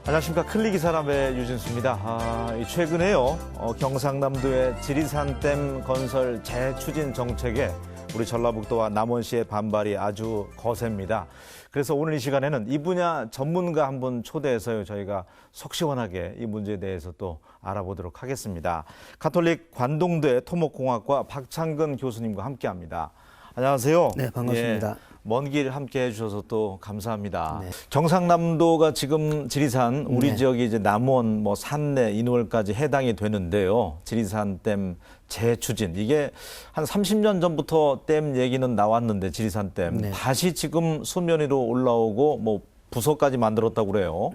안녕하십니까. 클릭이사람의 유진수입니다. 최근에요, 경상남도의 지리산댐 건설 재추진 정책에 우리 전라북도와 남원시의 반발이 아주 거셉니다. 그래서 오늘 이 시간에는 이 분야 전문가 한 분 초대해서요, 저희가 속 시원하게 이 문제에 대해서 또 알아보도록 하겠습니다. 가톨릭 관동대 토목공학과 박창근 교수님과 함께합니다. 안녕하세요. 네, 반갑습니다. 예, 먼 길 함께 해주셔서 또 감사합니다. 네. 경상남도가 지금 지리산, 우리 네. 지역이 이제 남원, 산내, 인월까지 해당이 되는데요. 지리산댐 재추진. 이게 한 30년 전부터 댐 얘기는 나왔는데, 지리산댐. 네. 다시 지금 수면 위로 올라오고, 부서까지 만들었다고 그래요.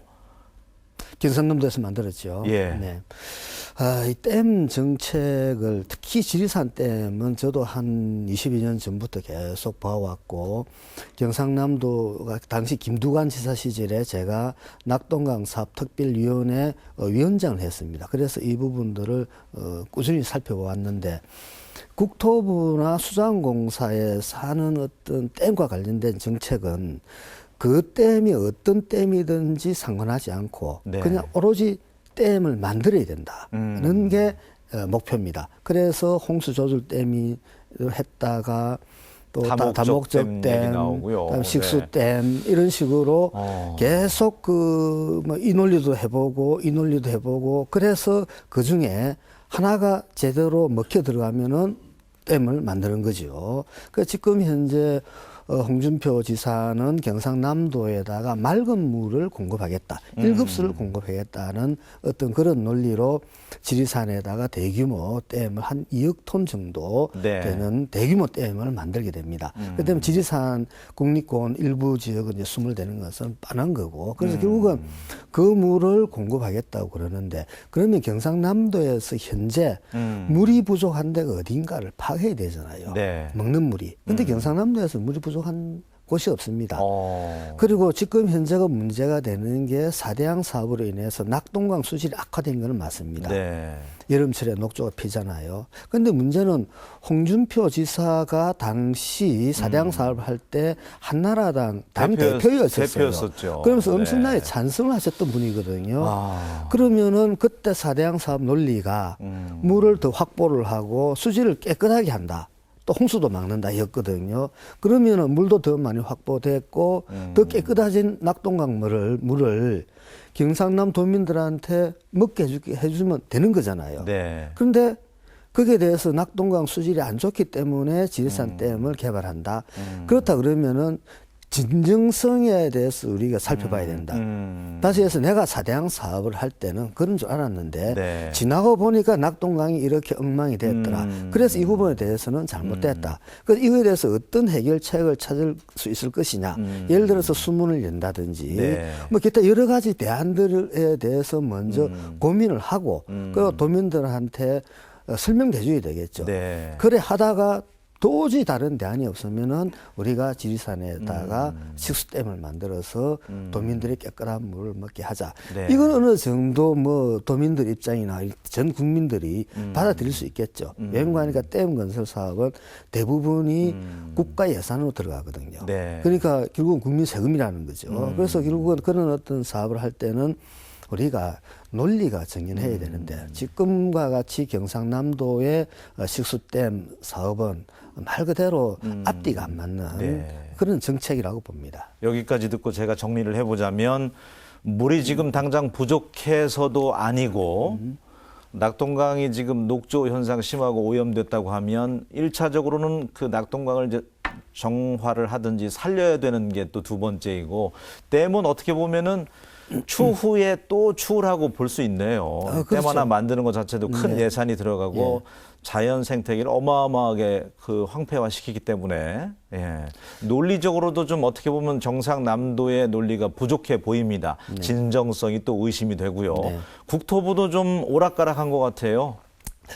경상남도에서 만들었죠. 예. 네. 이 댐 정책을, 특히 지리산 댐은 저도 한 22년 전부터 계속 봐왔고, 경상남도가 당시 김두관 지사 시절에 제가 낙동강 사업 특별위원회 위원장을 했습니다. 그래서 이 부분들을 꾸준히 살펴보았는데, 국토부나 수자원공사에 사는 어떤 댐과 관련된 정책은 그 댐이 어떤 댐이든지 상관하지 않고, 네. 그냥 오로지 댐을 만들어야 된다는 게 목표입니다. 그래서 홍수 조절 댐이 했다가 또 다목적 댐, 나오고요. 식수 네. 댐 이런 식으로 계속 이 논리도 해보고 그래서 그 중에 하나가 제대로 먹혀 들어가면은 댐을 만드는 거죠. 그 지금 현재 홍준표 지사는 경상남도에다가 맑은 물을 공급하겠다, 1급수를 공급하겠다는 어떤 그런 논리로 지리산에다가 대규모 댐을 한 2억 톤 정도 네. 되는 대규모 댐을 만들게 됩니다. 그다음에 지리산 국립공원 일부 지역은 이제 수몰되는 것은 뻔한 거고, 그래서 결국은 그 물을 공급하겠다고 그러는데, 그러면 경상남도에서 현재 물이 부족한 데가 어딘가를 파악해야 되잖아요. 네. 먹는 물이. 근데 경상남도에서 물이 부족한 곳이 없습니다. 그리고 지금 현재가 문제가 되는 게 사대양 사업으로 인해서 낙동강 수질이 악화된 건 맞습니다. 네. 여름철에 녹조가 피잖아요. 그런데 문제는 홍준표 지사가 당시 사대양 사업을 할 때 한나라당 당 대표였었어요. 대표였었죠. 그러면서 네. 엄청나게 찬성을 하셨던 분이거든요. 그러면은 그때 사대양 사업 논리가 물을 더 확보를 하고 수질을 깨끗하게 한다, 또 홍수도 막는다 였거든요. 그러면은 물도 더 많이 확보됐고 더 깨끗해진 낙동강 물을 경상남 도민들한테 먹게 해주면 되는 거잖아요. 네. 그런데 거기에 대해서 낙동강 수질이 안 좋기 때문에 지리산 댐을 개발한다. 그렇다 그러면은 진정성에 대해서 우리가 살펴봐야 된다. 다시 해서 내가 사대양 사업을 할 때는 그런 줄 알았는데, 네. 지나고 보니까 낙동강이 이렇게 엉망이 됐더라. 그래서 이 부분에 대해서는 잘못됐다. 그래서 이거에 대해서 어떤 해결책을 찾을 수 있을 것이냐. 예를 들어서 수문을 연다든지, 네. 기타 여러 가지 대안들에 대해서 먼저 고민을 하고, 그리고 도민들한테 설명해 줘야 되겠죠. 네. 그래 하다가 도저히 다른 대안이 없으면은 우리가 지리산에다가 식수댐을 만들어서 도민들이 깨끗한 물을 먹게 하자. 네. 이건 어느 정도 도민들 입장이나 전 국민들이 받아들일 수 있겠죠. 왜냐하니까 댐 건설 사업은 대부분이 국가 예산으로 들어가거든요. 네. 그러니까 결국은 국민 세금이라는 거죠. 그래서 결국은 그런 어떤 사업을 할 때는 우리가 논리가 정연해야 되는데, 지금과 같이 경상남도의 식수댐 사업은 말 그대로 앞뒤가 안 맞는 네. 그런 정책이라고 봅니다. 여기까지 듣고 제가 정리를 해보자면, 물이 지금 당장 부족해서도 아니고, 낙동강이 지금 녹조 현상 심하고 오염됐다고 하면 1차적으로는 그 낙동강을 이제 정화를 하든지 살려야 되는 게 또 두 번째이고, 댐은 어떻게 보면은 추후에 또 추후라고 볼 수 있네요. 그렇죠. 댐 하나 만드는 것 자체도 큰 네. 예산이 들어가고 자연 생태계를 어마어마하게 황폐화시키기 때문에, 논리적으로도 좀 어떻게 보면 경상남도의 논리가 부족해 보입니다. 진정성이 또 의심이 되고요. 네. 국토부도 좀 오락가락한 것 같아요.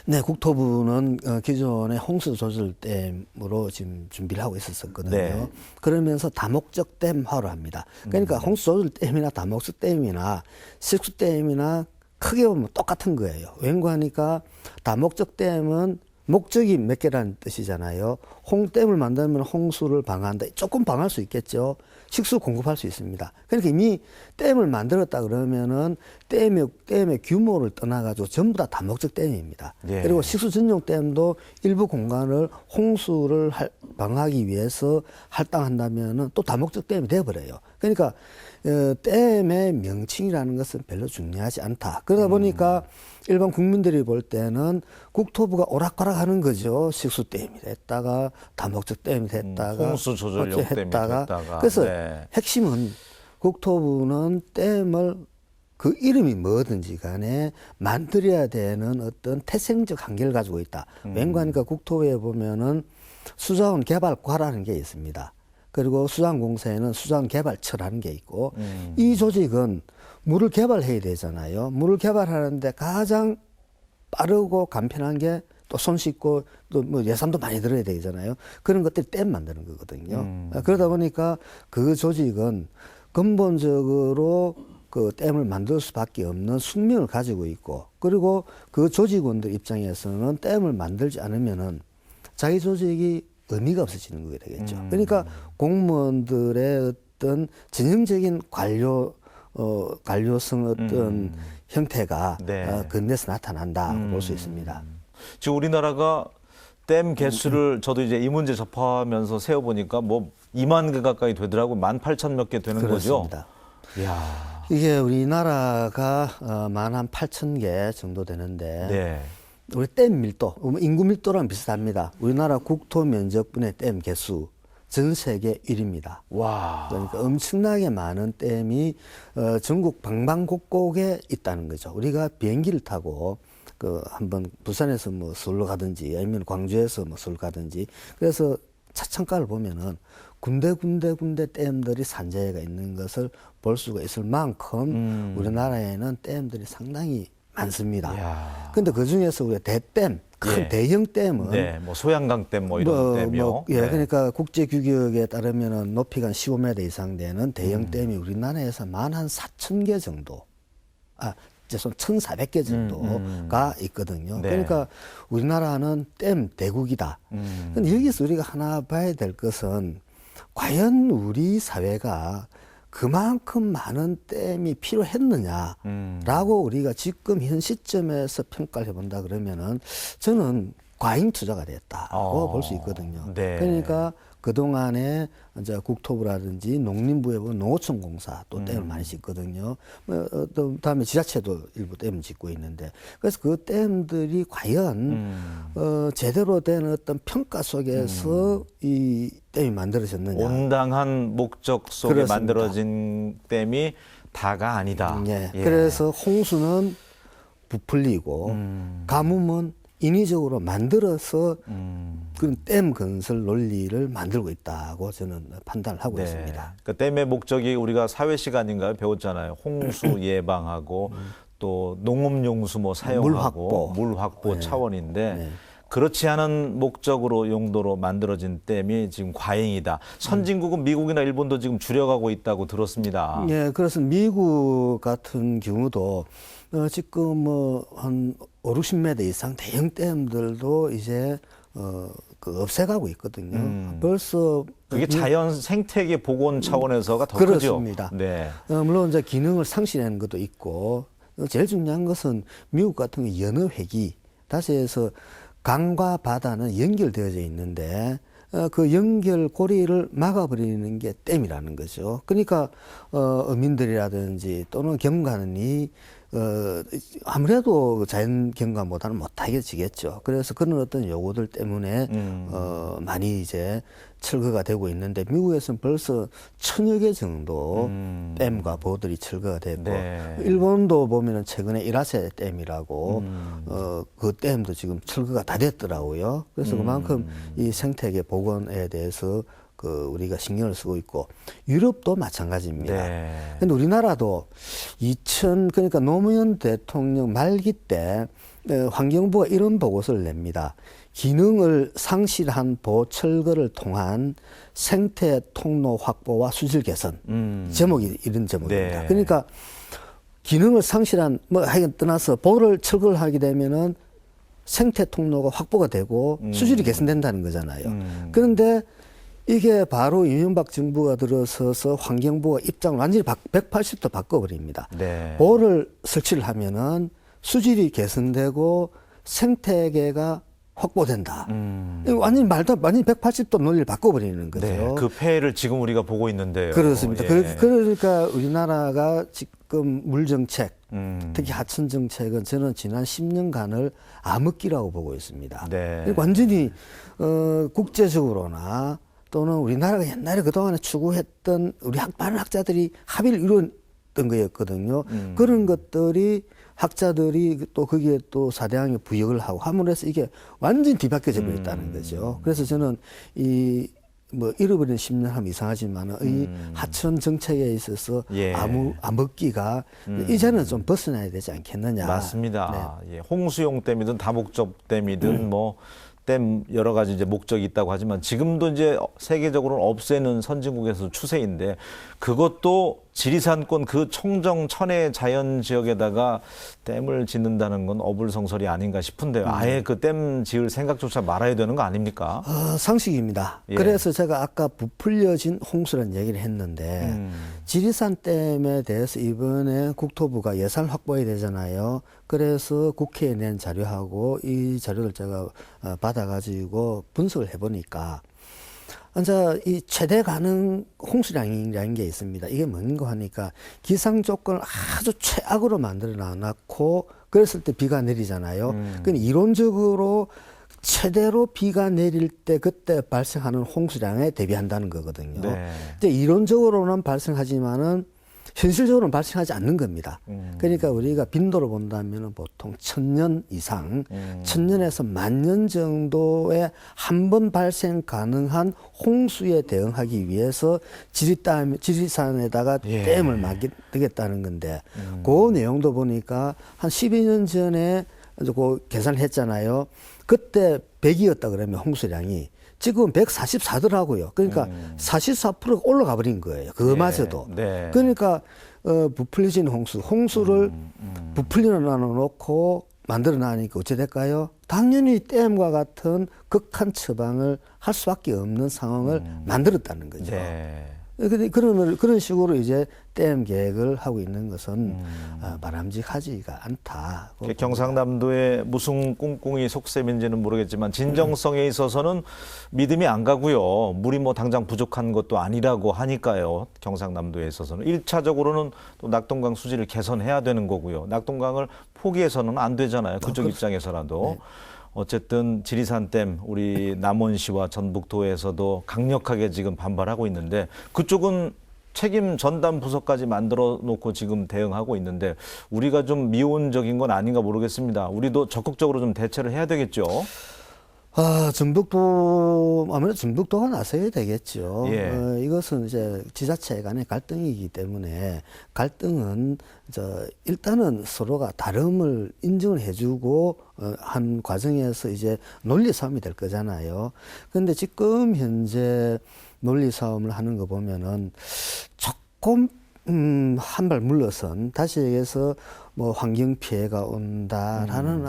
네, 국토부는 기존의 홍수 조절댐으로 지금 준비를 하고 있었거든요. 네. 그러면서 다목적 댐화로 합니다. 그러니까 홍수 조절댐이나 다목적 댐이나 식수댐이나 크게 보면 똑같은 거예요. 왠가 하니까 다목적 댐은 목적이 몇 개라는 뜻이잖아요. 홍댐을 만들면 홍수를 방어한다. 조금 방어할 수 있겠죠. 식수 공급할 수 있습니다. 그러니까 이미 댐을 만들었다 그러면은 댐의 규모를 떠나가지고 전부 다 다목적 댐입니다. 예. 그리고 식수 전용 댐도 일부 공간을 홍수를 방어하기 위해서 할당한다면은 또 다목적 댐이 돼버려요. 그러니까 댐의 명칭이라는 것은 별로 중요하지 않다. 그러다 보니까 일반 국민들이 볼 때는 국토부가 오락가락하는 거죠. 식수댐이 됐다가 다목적 댐이 됐다가 홍수 조절용 댐이 됐다가. 그래서 네. 핵심은 국토부는 댐을 그 이름이 뭐든지 간에 만들어야 되는 어떤 태생적 한계를 가지고 있다. 왠가 하니까 국토부에 보면은 수자원 개발과라는 게 있습니다. 그리고 수자원공사에는 수자원개발처라는 게 있고 이 조직은 물을 개발해야 되잖아요. 물을 개발하는데 가장 빠르고 간편한 게 또 손쉽고 또 뭐 예산도 많이 들어야 되잖아요. 그런 것들이 댐 만드는 거거든요. 그러다 보니까 그 조직은 근본적으로 그 댐을 만들 수밖에 없는 숙명을 가지고 있고, 그리고 그 조직원들 입장에서는 댐을 만들지 않으면은 자기 조직이 의미가 없어지는 거게 되겠죠. 그러니까 공무원들의 어떤 전형적인 관료성 어떤 형태가 네. 근대에서 나타난다고 볼 수 있습니다. 지금 우리나라가 댐 개수를 저도 이제 이 문제 접하면서 세어보니까 뭐 2만 개 가까이 되더라고요. 18,000 몇 개 되는 그렇습니다. 거죠. 이야. 이게 우리나라가 18,000개 정도 되는데 네. 우리 댐 밀도, 인구 밀도랑 비슷합니다. 우리나라 국토 면적분의 댐 개수 전 세계 1위입니다. 와. 그러니까 엄청나게 많은 댐이 전국 방방곡곡에 있다는 거죠. 우리가 비행기를 타고 그 한번 부산에서 뭐 서울로 가든지 아니면 광주에서 뭐 서울 가든지 그래서 차창가를 보면은 군데 댐들이 산재가 있는 것을 볼 수가 있을 만큼 우리나라에는 댐들이 상당히 많습니다. 그런데 그 중에서 우리가 대댐, 큰 예. 대형 댐은 네, 뭐 소양강댐 뭐 이런 댐이요. 예, 네. 그러니까 국제 규격에 따르면은 높이가 한 15m 이상 되는 대형 댐이 우리나라에서 만 한 4,000개 정도, 죄송 1,400개 정도가 있거든요. 네. 그러니까 우리나라는 댐 대국이다. 근데 여기서 우리가 하나 봐야 될 것은 과연 우리 사회가 그만큼 많은 댐이 필요했느냐라고 우리가 지금 현 시점에서 평가를 해본다 그러면은 저는 과잉 투자가 됐다고 볼 수 있거든요. 네. 그러니까 그동안에 이제 국토부라든지 농림부에 보면 농어촌공사 또 댐을 많이 짓거든요. 또 다음에 지자체도 일부 댐을 짓고 있는데 그래서 그 댐들이 과연 제대로 된 어떤 평가 속에서 이 댐이 만들어졌느냐. 온당한 목적 속에 그렇습니다. 만들어진 댐이 다가 아니다. 예. 예. 그래서 홍수는 부풀리고 가뭄은 인위적으로 만들어서 그런 댐 건설 논리를 만들고 있다고 저는 판단을 하고 있습니다. 그 댐의 목적이 우리가 사회 시간인가요? 배웠잖아요. 홍수 예방하고 또 농업용수 뭐 사용하고 물 확보 네. 차원인데 네. 그렇지 않은 목적으로 용도로 만들어진 댐이 지금 과잉이다. 선진국은 미국이나 일본도 지금 줄여가고 있다고 들었습니다. 예, 그래서 미국 같은 경우도 지금 뭐 한 5, 60m 이상 대형 댐들도 이제 그 없애가고 있거든요. 벌써 그게 자연 생태계 복원 차원에서가 더 그렇습니다. 크죠. 네. 물론 이제 기능을 상실하는 것도 있고 제일 중요한 것은 미국 같은 경우 연어회기, 다시 해서 강과 바다는 연결되어져 있는데 그 연결고리를 막아버리는 게 댐이라는 거죠. 그러니까 어민들이라든지 또는 경관이 아무래도 자연 경관보다는 못하게 지겠죠. 그래서 그런 어떤 요구들 때문에 많이 이제 철거가 되고 있는데 미국에서는 벌써 1,000여 개 정도 댐과 보들이 철거가 됐고 네. 일본도 보면은 최근에 이라세 댐이라고 그 댐도 지금 철거가 다 됐더라고요. 그래서 그만큼 이 생태계 복원에 대해서 그 우리가 신경을 쓰고 있고 유럽도 마찬가지입니다. 네. 근데 우리나라도 그러니까 노무현 대통령 말기 때 환경부가 이런 보고서를 냅니다. 기능을 상실한 보철거를 통한 생태 통로 확보와 수질 개선. 제목이 이런 제목입니다. 네. 그러니까 기능을 상실한 하여간 떠나서 보를 철거를 하게 되면은 생태 통로가 확보가 되고 수질이 개선된다는 거잖아요. 그런데 이게 바로 이명박 정부가 들어서서 환경부가 입장을 완전히 180도 바꿔버립니다. 네. 보호를 설치를 하면은 수질이 개선되고 생태계가 확보된다. 이거 완전히 완전히 180도 논리를 바꿔버리는 거죠. 네, 그 폐해를 지금 우리가 보고 있는데요. 그렇습니다. 예. 그러니까 우리나라가 지금 물 정책, 음. 특히 하천 정책은 저는 지난 10년간을 암흑기라고 보고 있습니다. 네. 완전히 국제적으로나 또는 우리나라가 옛날에 그동안에 추구했던 우리 많은 학자들이 합의를 이루었던 거였거든요. 그런 것들이 학자들이 또 거기에 또 사대강에 부역을 하고 함으로 해서 이게 완전히 뒤바뀌어져 버렸다는 거죠. 그래서 저는 잃어버린 10년 하면 이상하지만 이 하천 정책에 있어서 예. 암흑기가 이제는 좀 벗어나야 되지 않겠느냐. 맞습니다. 예, 홍수용 댐이든 다목적 댐이든 댐 여러 가지 이제 목적이 있다고 하지만 지금도 이제 세계적으로는 없애는 선진국에서 추세인데 그것도 지리산권 그 청정 천혜 자연 지역에다가 댐을 짓는다는 건 어불성설이 아닌가 싶은데요. 아예 그 댐 지을 생각조차 말아야 되는 거 아닙니까? 상식입니다. 예. 그래서 제가 아까 부풀려진 홍수라는 얘기를 했는데 지리산 댐에 대해서 이번에 국토부가 예산을 확보해야 되잖아요. 그래서 국회에 낸 자료하고 이 자료를 제가 받아가지고 분석을 해보니까 이제 이 최대 가능 홍수량이라는 게 있습니다. 이게 뭔가 하니까 기상 조건을 아주 최악으로 만들어 놔놓고 그랬을 때 비가 내리잖아요. 그러니까 이론적으로 최대로 비가 내릴 때 그때 발생하는 홍수량에 대비한다는 거거든요. 네. 근데 이론적으로는 발생하지만은 현실적으로는 발생하지 않는 겁니다. 그러니까 우리가 빈도로 본다면 보통 1000년 이상, 1000년에서 10,000년 정도의 한 번 발생 가능한 홍수에 대응하기 위해서 지리산에다가 예. 댐을 만들겠다는 건데 그 내용도 보니까 한 12년 전에 그 계산을 했잖아요. 그때 100이었다 그러면 홍수량이 지금 144더라고요. 그러니까 44%가 올라가 버린 거예요. 그마저도. 네. 그러니까 부풀려진 홍수를 부풀려 놔놓고 만들어 놔니까 어찌 될까요? 당연히 댐과 같은 극한 처방을 할 수밖에 없는 상황을 만들었다는 거죠. 네. 그런 식으로 이제 댐 계획을 하고 있는 것은 바람직하지가 않다. 경상남도의 무슨 꿍꿍이 속셈인지는 모르겠지만 진정성에 있어서는 믿음이 안 가고요. 물이 뭐 당장 부족한 것도 아니라고 하니까요. 경상남도에 있어서는 1차적으로는 또 낙동강 수질을 개선해야 되는 거고요. 낙동강을 포기해서는 안 되잖아요. 그쪽 입장에서라도. 네. 어쨌든 지리산댐 우리 남원시와 전북도에서도 강력하게 지금 반발하고 있는데 그쪽은 책임 전담 부서까지 만들어 놓고 지금 대응하고 있는데 우리가 좀 미온적인 건 아닌가 모르겠습니다. 우리도 적극적으로 좀 대처를 해야 되겠죠. 아무래도 전북도가 나서야 되겠죠. 예. 이것은 이제 지자체 간의 갈등이기 때문에 갈등은 일단은 서로가 다름을 인정을 해주고 한 과정에서 이제 논리 싸움이 될 거잖아요. 그런데 지금 현재 논리 싸움을 하는 거 보면은 조금 한 발 물러선 다시 얘기해서 뭐 환경 피해가 온다라는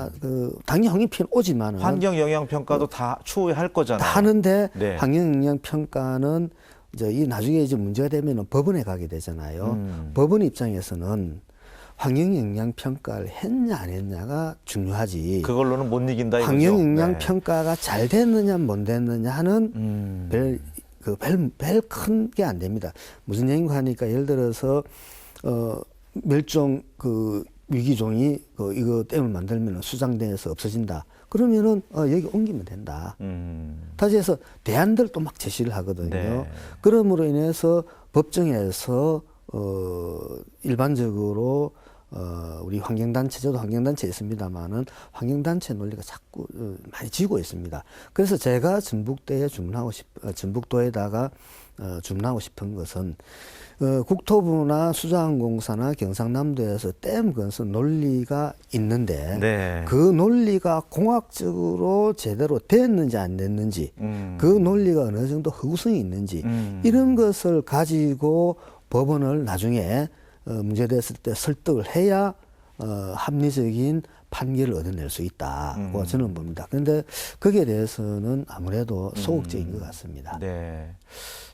당연히 환경 피해는 오지만은 환경 영향 평가도 다 추후에 할 거잖아요. 다 하는데 네. 환경 영향 평가는 이제 이 나중에 이제 문제가 되면은 법원에 가게 되잖아요. 법원 입장에서는 환경 영향 평가를 했냐 안 했냐가 중요하지. 그걸로는 못 이긴다 이거죠. 환경 영향 네. 평가가 잘 됐느냐 못 됐느냐 하는 별 큰 게 안 됩니다. 무슨 얘기인가 하니까 예를 들어서 멸종 위기종이 이거 댐을 만들면 수장대에서 없어진다. 그러면은 여기 옮기면 된다. 다시 해서 대안들 또 막 제시를 하거든요. 네. 그러므로 인해서 법정에서 일반적으로 우리 환경단체, 저도 환경단체 있습니다만은 환경단체 논리가 자꾸 많이 지고 있습니다. 그래서 제가 전북도에다가 주문하고 싶은 것은 국토부나 수자원공사나 경상남도에서 댐 건설 논리가 있는데 네. 그 논리가 공학적으로 제대로 됐는지 안 됐는지 그 논리가 어느 정도 허구성이 있는지 이런 것을 가지고 법원을 나중에 문제됐을 때 설득을 해야 합리적인 판결을 얻어낼 수 있다고 저는 봅니다. 그런데 거기에 대해서는 아무래도 소극적인 것 같습니다. 네.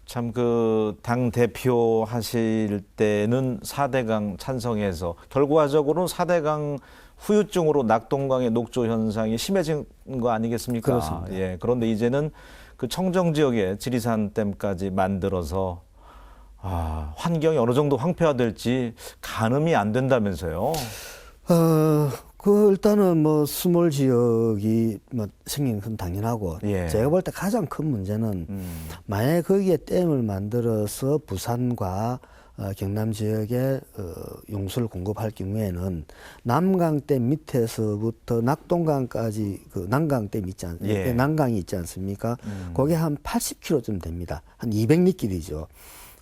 참 그 당 대표 하실 때는 4대강 찬성해서 결과적으로는 4대강 후유증으로 낙동강의 녹조 현상이 심해진 거 아니겠습니까? 그렇습니다. 예. 그런데 이제는 그 청정 지역에 지리산댐까지 만들어서 환경이 어느 정도 황폐화될지 가늠이 안 된다면서요. 일단은 뭐 스몰 지역이 뭐 생긴 건 당연하고 예. 제가 볼 때 가장 큰 문제는 만약에 거기에 댐을 만들어서 부산과 경남 지역에 용수를 공급할 경우에는 남강댐 밑에서부터 낙동강까지 그 난강댐 있지 예. 난강이 있지 않습니까? 그게 한 80km쯤 됩니다. 한 200리 길이죠.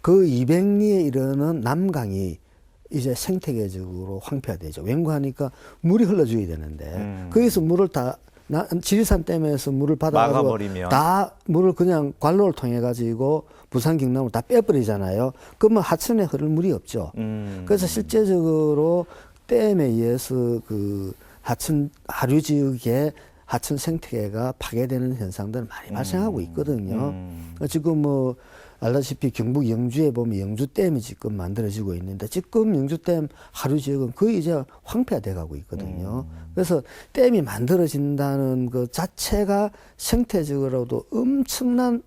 그 200리에 이르는 남강이 이제 생태계적으로 황폐화되죠. 왠고하니까 물이 흘러줘야 되는데 거기서 물을 다 지리산 댐에서 물을 받아가지고 막아버리면. 다 물을 그냥 관로를 통해 가지고 부산 경남으로 다 빼버리잖아요. 그러면 하천에 흐를 물이 없죠. 그래서 실제적으로 댐에 의해서 그 하천 하류 지역의 하천 생태계가 파괴되는 현상들은 많이 발생하고 있거든요. 지금 뭐 알다시피 경북 영주에 보면 영주댐이 지금 만들어지고 있는데 지금 영주댐 하류 지역은 거의 이제 황폐화돼 가고 있거든요. 그래서 댐이 만들어진다는 그 자체가 생태적으로도 엄청난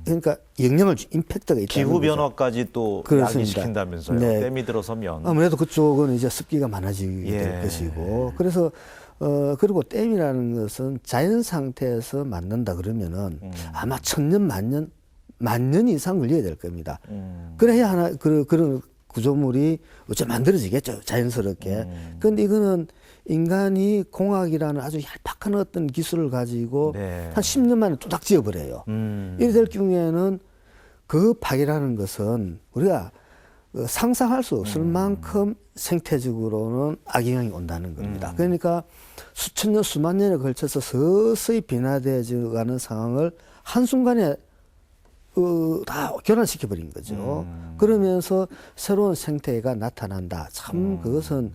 그러니까 영향을 임팩트가 있다는 기후 거죠. 변화까지 또 그렇습니다. 야기시킨다면서요. 네. 댐이 들어서면. 아무래도 그쪽은 이제 습기가 많아지게 예. 될 것이고 그래서 그리고 댐이라는 것은 자연 상태에서 만든다 그러면은 아마 천년 만 년 이상 걸려야 될 겁니다. 그래야 하나 그런 구조물이 어째 만들어지겠죠, 자연스럽게. 그런데 이거는 인간이 공학이라는 아주 얄팍한 어떤 기술을 가지고 네. 한 10년 만에 뚜닥 지어버려요. 이래 될 경우에는 그 파괴라는 것은 우리가 상상할 수 없을 만큼 생태적으로는 악영향이 온다는 겁니다. 그러니까 수천 년, 수만 년에 걸쳐서 서서히 변화되어 가는 상황을 한순간에 다 교란시켜버린 거죠. 그러면서 새로운 생태계가 나타난다. 참 그것은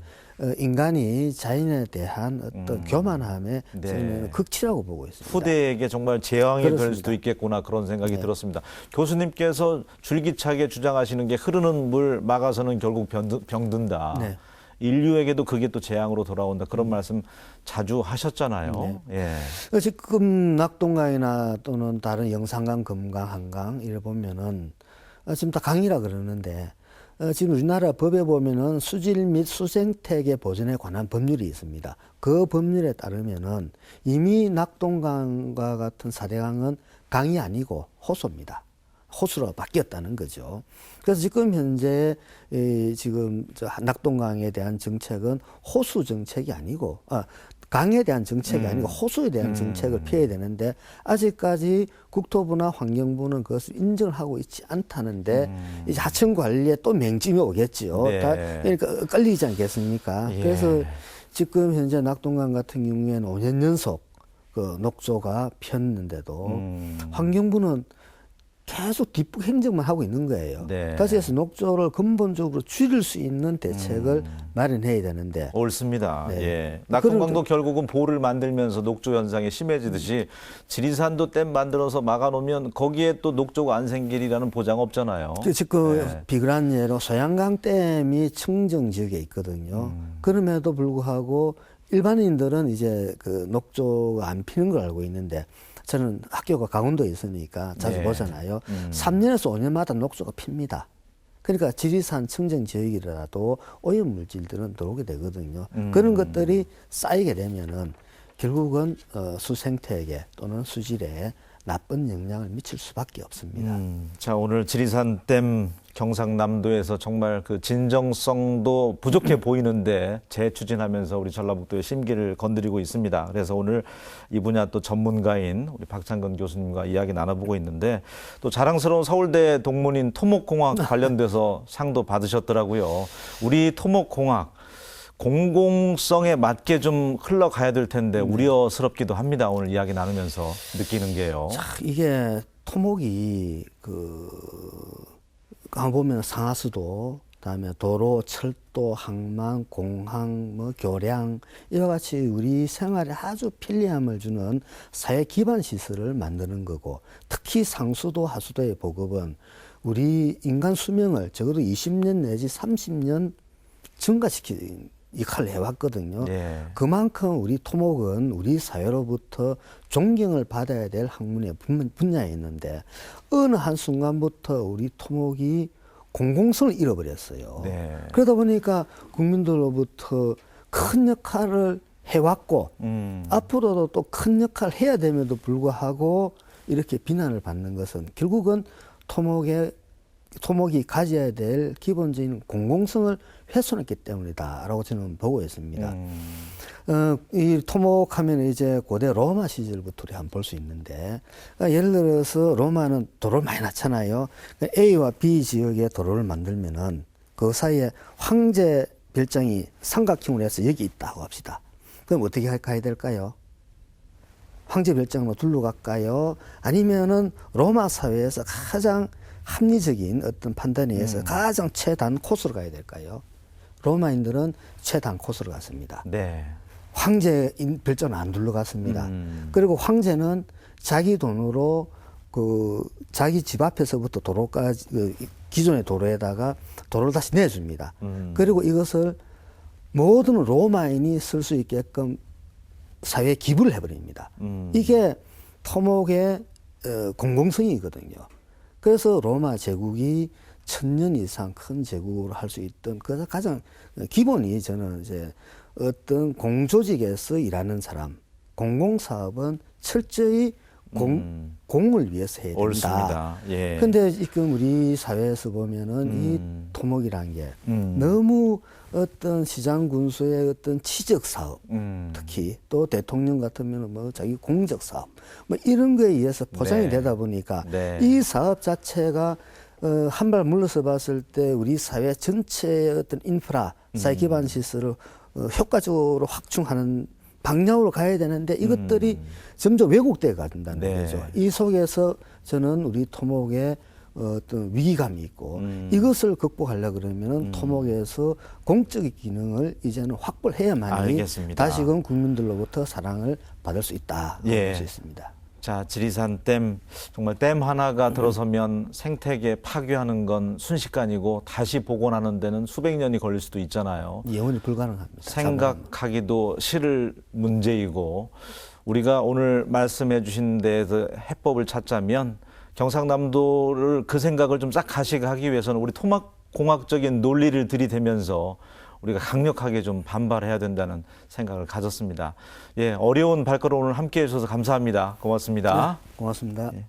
인간이 자연에 대한 어떤 교만함의 네. 저는 극치라고 보고 있습니다. 후대에게 정말 재앙이 될 그렇습니다. 수도 있겠구나 그런 생각이 네. 들었습니다. 교수님께서 줄기차게 주장하시는 게 흐르는 물 막아서는 결국 병든다. 네. 인류에게도 그게 또 재앙으로 돌아온다. 그런 말씀 자주 하셨잖아요. 예. 지금 낙동강이나 또는 다른 영산강, 금강, 한강 이래 보면은 지금 다 강이라 그러는데 지금 우리나라 법에 보면은 수질 및 수생태계 보존에 관한 법률이 있습니다. 그 법률에 따르면은 이미 낙동강과 같은 4대강은 강이 아니고 호수입니다. 호수로 바뀌었다는 거죠. 그래서 지금 현재 지금 낙동강에 대한 정책은 호수 정책이 아니고 강에 대한 정책이 아니고 호수에 대한 정책을 펴야 되는데 아직까지 국토부나 환경부는 그것을 인정을 하고 있지 않다는데 이제 하천 관리에 또 맹점이 오겠죠. 네. 다 그러니까 끌리지 않겠습니까? 예. 그래서 지금 현재 낙동강 같은 경우에는 5년 연속 그 녹조가 폈는데도 환경부는 계속 뒷북 행정만 하고 있는 거예요. 네. 다시 해서 녹조를 근본적으로 줄일 수 있는 대책을 마련해야 되는데 옳습니다. 네. 예. 낙동강도 결국은 보를 만들면서 녹조 현상이 심해지듯이 지리산도 댐 만들어서 막아놓으면 거기에 또 녹조가 안 생기리라는 보장 없잖아요. 지금 네. 비근한 예로 소양강 댐이 청정 지역에 있거든요. 그럼에도 불구하고 일반인들은 이제 그 녹조가 안 피는 걸 알고 있는데 저는 학교가 강원도에 있으니까 자주 네. 보잖아요. 3년에서 5년마다 녹조가 핍니다. 그러니까 지리산 청정 지역이라도 오염 물질들은 들어오게 되거든요. 그런 것들이 쌓이게 되면은 결국은 수생태계 또는 수질에 나쁜 영향을 미칠 수밖에 없습니다. 자, 오늘 지리산댐 경상남도에서 정말 그 진정성도 부족해 보이는데 재추진하면서 우리 전라북도의 심기를 건드리고 있습니다. 그래서 오늘 이 분야 또 전문가인 우리 박창근 교수님과 이야기 나눠보고 있는데 또 자랑스러운 서울대 동문인 토목공학 관련돼서 상도 받으셨더라고요. 우리 토목공학 공공성에 맞게 좀 흘러가야 될 텐데 우려스럽기도 합니다. 오늘 이야기 나누면서 느끼는 게요. 자, 이게 토목이 강 보면 상하수도 그다음에 도로, 철도, 항만, 공항, 뭐 교량 이와 같이 우리 생활에 아주 편리함을 주는 사회 기반 시설을 만드는 거고, 특히 상수도, 하수도의 보급은 우리 인간 수명을 적어도 20년 내지 30년 증가시키는 역할을 해왔거든요. 예. 그만큼 우리 토목은 우리 사회로부터 존경을 받아야 될 학문의 분야에 있는데, 어느 한순간부터 우리 토목이 공공성을 잃어버렸어요. 네. 그러다 보니까 국민들로부터 큰 역할을 해왔고, 앞으로도 또 큰 역할을 해야 됨에도 불구하고 이렇게 비난을 받는 것은 결국은 토목이 가져야 될 기본적인 공공성을 훼손했기 때문이다라고 저는 보고 있습니다. 이 토목하면 이제 고대 로마 시절부터 우리 한번 볼 수 있는데, 예를 들어서 로마는 도로를 많이 놨잖아요. A와 B 지역에 도로를 만들면은 그 사이에 황제 별장이 삼각형으로 해서 여기 있다고 합시다. 그럼 어떻게 가야 될까요? 황제 별장으로 둘러갈까요? 아니면은 로마 사회에서 가장 합리적인 어떤 판단에 의해서 가장 최단 코스로 가야 될까요? 로마인들은 최단 코스로 갔습니다. 네. 황제 별장은 안 둘러갔습니다. 그리고 황제는 자기 돈으로 그 자기 집 앞에서부터 도로까지, 기존의 도로에다가 도로를 다시 내줍니다. 그리고 이것을 모든 로마인이 쓸 수 있게끔 사회에 기부를 해버립니다. 이게 토목의 공공성이거든요. 그래서 로마 제국이 1000년 이상 큰 제국으로 할 수 있던 그 가장 기본이, 저는 이제 어떤 공조직에서 일하는 사람, 공공사업은 철저히 공을 위해서 해야 된다. 옳습니다. 예. 근데 지금 우리 사회에서 보면은 이 토목이라는 게 너무 어떤 시장 군수의 어떤 치적 사업, 특히 또 대통령 같으면 뭐 자기 공적 사업, 뭐 이런 거에 의해서 포장이 네. 되다 보니까 네. 이 사업 자체가 한 발 물러서 봤을 때 우리 사회 전체의 어떤 인프라, 사회 기반 시설을 효과적으로 확충하는 방향으로 가야 되는데, 이것들이 점점 왜곡되어 간다는 네. 거죠. 이 속에서 저는 우리 토목의 어떤 위기감이 있고, 이것을 극복하려고 그러면은 토목에서 공적인 기능을 이제는 확보를 해야만이 알겠습니다. 다시금 국민들로부터 사랑을 받을 수 있다. 예. 볼 수 있습니다. 자, 지리산 댐, 정말 댐 하나가 들어서면 생태계 파괴하는 건 순식간이고 다시 복원하는 데는 수백 년이 걸릴 수도 있잖아요. 영원히 불가능합니다. 생각하기도 싫을 문제이고, 우리가 오늘 말씀해 주신 데에서 해법을 찾자면 경상남도를 그 생각을 좀 싹 가시하기 위해서는 우리 토목공학적인 논리를 들이대면서 우리가 강력하게 좀 반발해야 된다는 생각을 가졌습니다. 예, 어려운 발걸음 오늘 함께해 주셔서 감사합니다. 고맙습니다. 네, 고맙습니다. 예.